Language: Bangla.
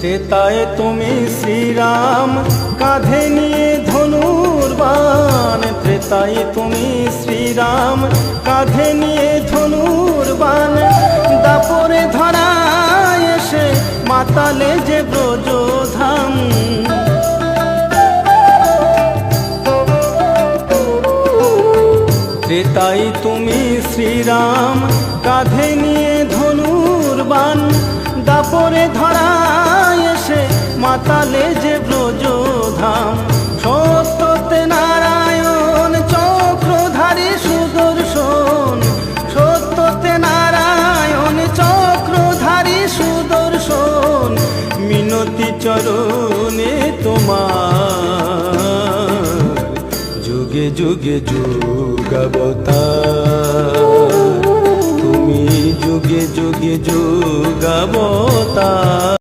ত্রেতায় তুমি শ্রীরাম কাঁধে নিয়ে ধনুর বাণ, ত্রেতায় তুমি শ্রীরাম কাঁধে নিয়ে ধনুর বাণ, দাপরে ধরায় এসে মাতালে যে ব্রজধাম। ত্রেতায় তুমি শ্রীরাম কাঁধে নিয়ে ধনুর বাণ, দাপরে ধরায় এসে মাতালে যে ব্রজধাম। সত্যতে নারায়ণ চক্রধারী সুদর্শন, সত্যতে নারায়ণ চক্রধারী সুদর্শন, মিনতি চরণে তোমার যুগে যুগে যুগাবতার, তুমি যুগে যুগে যুগাবতার।